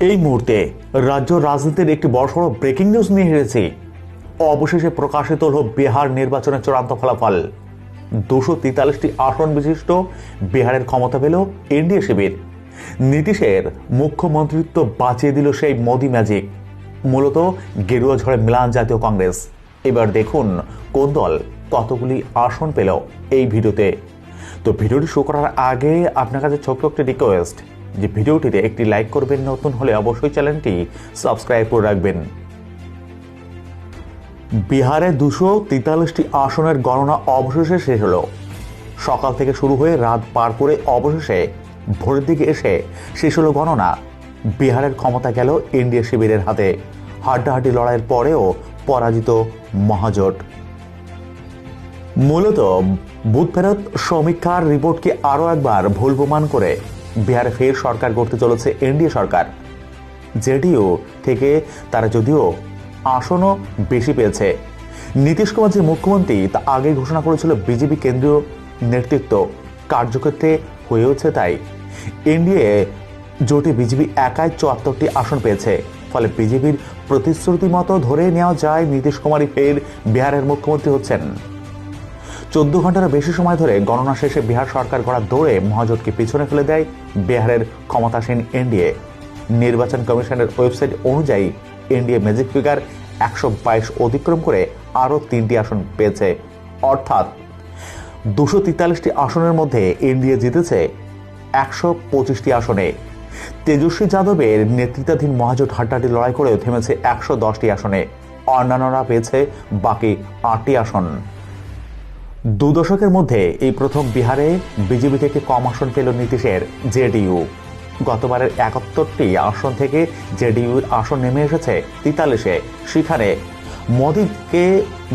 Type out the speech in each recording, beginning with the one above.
এই মুহূর্তে রাজ্য রাজনীতির একটি বড়সড় ব্রেকিং নিউজ নিয়ে এসেছি। অবশেষে প্রকাশিত হল বিহার নির্বাচনের চূড়ান্ত ফলাফল। 243টি আসন বিশিষ্ট বিহারের ক্ষমতা পেল এনডিএ শিবির। নীতিশের মুখ্যমন্ত্রিত্ব বাঁচিয়ে দিল সেই মোদি ম্যাজিক। মূলত গেরুয়া ঝড়ে ম্লান জাতীয় কংগ্রেস। এবার দেখুন কোন দল কতগুলি আসন পেল এই ভিডিওতে। তো ভিডিওটি শুরু করার আগে আপনার কাছে ছোট্ট একটি রিকোয়েস্ট যে ভিডিওটিতে একটি লাইক করবেন, নতুন হলে অবশ্যই চ্যানেলটি সাবস্ক্রাইব করে রাখবেন। বিহারে 243টি আসনের গণনা অবশেষে শেষ হলো। সকাল থেকে শুরু হয়ে রাত পার করে অবশেষে ভোরের দিকে এসে শেষ হলো গণনা। বিহারের ক্ষমতা গেল এনডিএ শিবিরের হাতে। হাড্ডাহাড্ডি লড়াইয়ের পরেও পরাজিত মহাজোট। মূলত বুথ ফেরত সমীক্ষার রিপোর্টকে আরও একবার ভুল প্রমাণ করে বিহারে ফের সরকার গড়তে চলেছে এনডিএ সরকার। জেডিইউ থেকে তারা যদিও আসনও বেশি পেয়েছে। নীতিশ কুমার যে মুখ্যমন্ত্রী তা আগে ঘোষণা করেছিল বিজেপি কেন্দ্রীয় নেতৃত্ব কার্যক্ষেত্রে হয়েছে। তাই এনডিএ জোটে বিজেপি একাই 74টি আসন পেয়েছে। ফলে বিজেপির প্রতিশ্রুতি মতো ধরে নেওয়া যায় নীতিশ কুমারই ফের বিহারের মুখ্যমন্ত্রী হচ্ছেন। 14 ঘন্টার বেশি সময় ধরে গণনা শেষে বিহার সরকার গড়ার দৌড়ে মহাজোটকে পিছনে ফেলে দেয় বিহারের ক্ষমতাসীন এনডিএ। নির্বাচন কমিশনের ওয়েবসাইট অনুযায়ী এনডিএ ম্যাজিক ফিগার 122 অতিক্রম করে আরও 3টি আসন পেয়েছে। অর্থাৎ 243টি আসনের মধ্যে এনডিএ জিতেছে 125টি আসনে। তেজস্বী যাদবের নেতৃত্বাধীন মহাজোট হাড্ডাহাড্ডি লড়াই করেও থেমেছে 110টি আসনে। অন্যান্যরা পেয়েছে বাকি 8টি আসন। 2 দশকের মধ্যে এই প্রথম বিহারে বিজেপি থেকে কম আসন পেল নীতিশের জেডিইউ। গতবারের 71টি আসন থেকে জেডিইউর আসন নেমে এসেছে 43-এ। সেখানে মোদিকে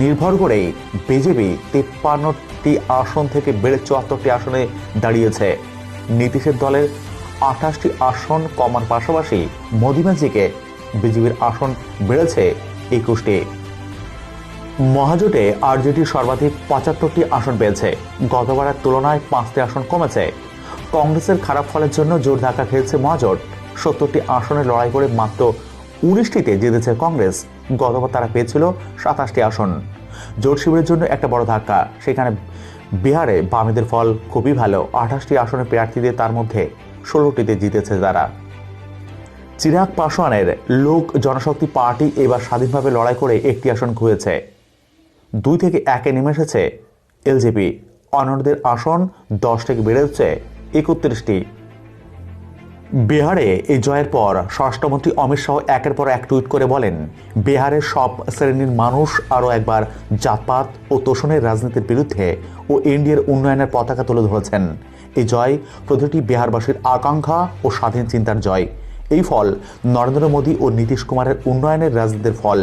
নির্ভর করেই বিজেপি 53টি আসন থেকে বেড়ে 74টি আসনে দাঁড়িয়েছে। নীতিশের দলের 28টি আসন কমার পাশাপাশি মোদি ম্যাজিকে বিজেপির আসন বেড়েছে 21টি। মহাজোটে আরজেডি সর্বাধিক 75টি আসন পেয়েছে। গতবারের তুলনায় 5টি আসন কমেছে। কংগ্রেসের খারাপ ফলের জন্য জোর ধাক্কা খেয়েছে মহাজোট। 70টি আসনে লড়াই করে মাত্র 19টিতে জিতেছে কংগ্রেস। গতবার তারা পেয়েছিল 27টি আসন। জোট শিবিরের জন্য একটা বড় ধাক্কা। সেখানে বিহারে বামেদের ফল খুবই ভালো। 28টি আসনে প্রার্থীদের তার মধ্যে 16টিতে জিতেছে তারা। চিরাগ পাসওয়ানের লোক জনশক্তি পার্টি এবার স্বাধীনভাবে লড়াই করে একটি আসন খুঁয়েছে। 2 থেকে 1-এ নেমে এসেছে এলজেপি। অন্যদের আসন 10 থেকে বেড়েছে 31টি। বিহারে এই জয়ের পর স্বরাষ্ট্রমন্ত্রী অমিত শাহ একের পর এক টুইট করে বলেন, বিহারের সব শ্রেণীর মানুষ আরও একবার জাতপাত ও তোষণের রাজনীতির বিরুদ্ধে ও এনডিএর উন্নয়নের পতাকা তুলে ধরেছেন। এই জয় প্রতিটি বিহারবাসীর আকাঙ্ক্ষা ও স্বাধীন চিন্তার জয়। এই ফল নরেন্দ্র মোদী ও নীতিশ কুমারের উন্নয়নের রাজনীতির ফল।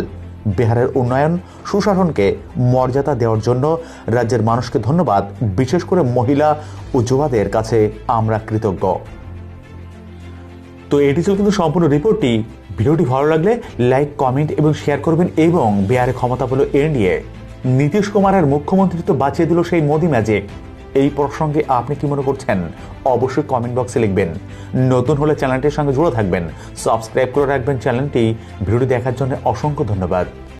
বিহারের উন্নয়ন সুশাসনকে মর্যাদা দেওয়ার জন্য রাজ্যের মানুষকে ধন্যবাদ। বিশেষ করে মহিলা ও যুবাদের কাছে আমরা কৃতজ্ঞ। তো এটি ছিল কিন্তু সম্পূর্ণ রিপোর্টটি। ভিডিওটি ভালো লাগলে লাইক, কমেন্ট এবং শেয়ার করবেন। এবং বিহারে ক্ষমতা পেল এনডিএ। নীতিশ কুমারের মুখ্যমন্ত্রিত্ব বাঁচিয়ে দিল সেই মোদি ম্যাজিক। এই প্রসঙ্গে আপনি কি মনে করছেন অবশ্যই কমেন্ট বক্সে লিখবেন। নতুন হলে চ্যানেলটির সঙ্গে জুড়ে থাকবেন, সাবস্ক্রাইব করে রাখবেন চ্যানেলটি। ভিডিওটি দেখার জন্য অসংখ্য ধন্যবাদ।